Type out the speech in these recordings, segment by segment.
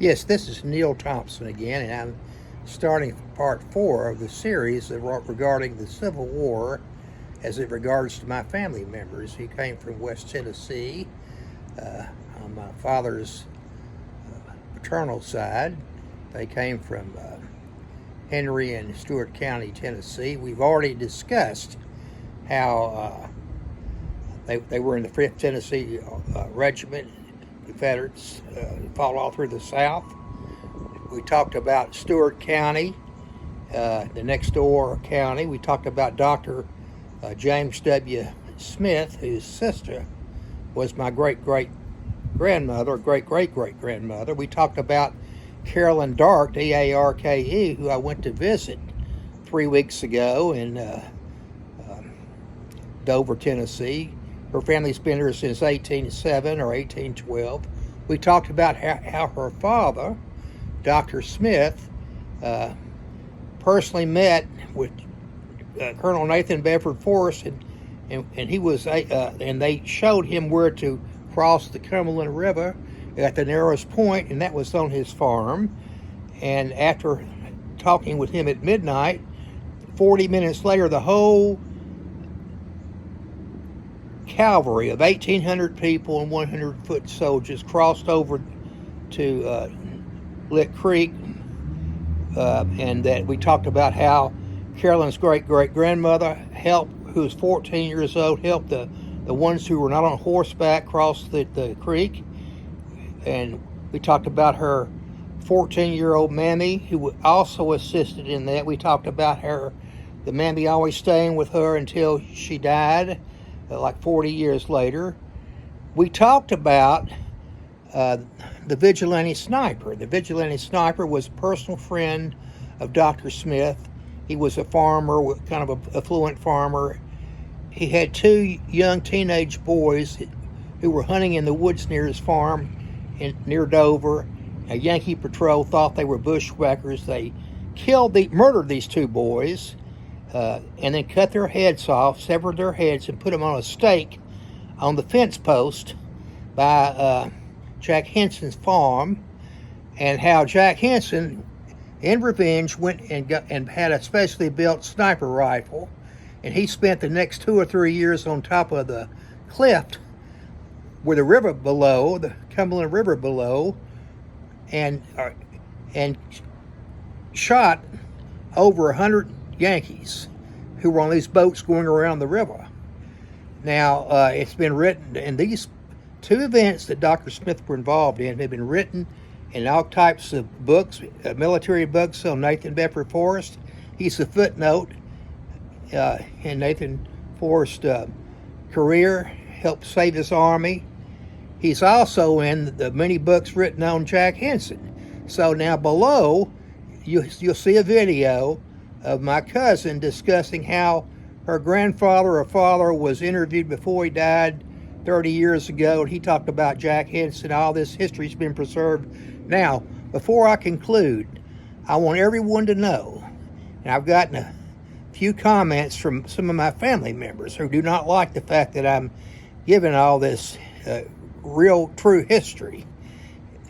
Yes, this is Neal Thompson again, and I'm starting part 4 of the series regarding the Civil War as it regards to my family members who came from West Tennessee on my father's paternal side. They came from Henry and Stewart County, Tennessee. We've already discussed how they were in the 5th Tennessee Regiment, Confederates, fought all through the South. We talked about Stewart County, the next door county. We talked about Dr. James W. Smith, whose sister was my great-great-grandmother, great-great-great-grandmother. We talked about Carolyn Darke, D-A-R-K-E, who I went to visit 3 weeks ago in Dover, Tennessee. Her family's been here since 1807 or 1812. We talked about how her father, Dr. Smith, personally met with Colonel Nathan Bedford Forrest, and he was and they showed him where to cross the Cumberland River at the narrowest point, and that was on his farm. And after talking with him at midnight, 40 minutes later, the whole cavalry of 1,800 people and 100-foot soldiers crossed over to Lick Creek, and that we talked about how Carolyn's great-great-grandmother helped, who was 14 years old, helped the ones who were not on horseback cross the creek. And we talked about her 14-year-old mammy, who also assisted in that. We talked about the mammy always staying with her until she died, like 40 years later. We talked about the vigilante sniper. The vigilante sniper was a personal friend of Dr. Smith. He was a farmer, kind of an affluent farmer. He had 2 young teenage boys who were hunting in the woods near his farm near Dover. A Yankee patrol thought they were bushwhackers. They murdered these 2 boys, and then cut their heads off, severed their heads, and put them on a stake on the fence post by Jack Henson's farm. And how Jack Henson, in revenge, went and had a specially built sniper rifle, and he spent the next 2 or 3 years on top of the cliff where the river below, the Cumberland River below, and shot over 100 Yankees who were on these boats going around the river. Now, it's been written, and these 2 events that Dr. Smith were involved in have been written in all types of books, military books on Nathan Bedford Forrest. He's a footnote in Nathan Forrest's career, helped save his army. He's also in the many books written on Jack Henson. So now below, you'll see a video of my cousin discussing how her grandfather or father was interviewed before he died 30 years ago, and he talked about Jack Henson. All this history's been preserved. Now, before I conclude, I want everyone to know, and I've gotten a few comments from some of my family members who do not like the fact that I'm giving all this real, true history.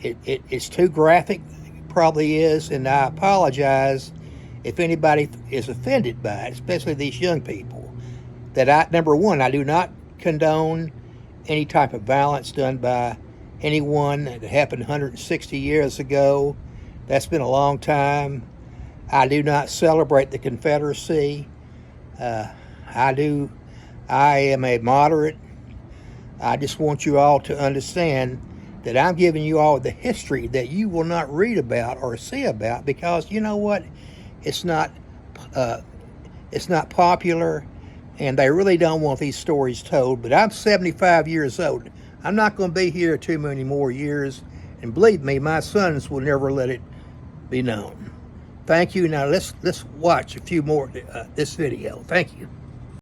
It's too graphic, probably is, and I apologize if anybody is offended by it, especially these young people. That number one, I do not condone any type of violence done by anyone. That happened 160 years ago. That's been a long time. I do not celebrate the Confederacy. I am a moderate. I just want you all to understand that I'm giving you all the history that you will not read about or see about, because you know what? It's not popular, and they really don't want these stories told. But I'm 75 years old. I'm not going to be here too many more years, and believe me, my sons will never let it be known. Thank you. Now let's watch a few more this video. Thank you.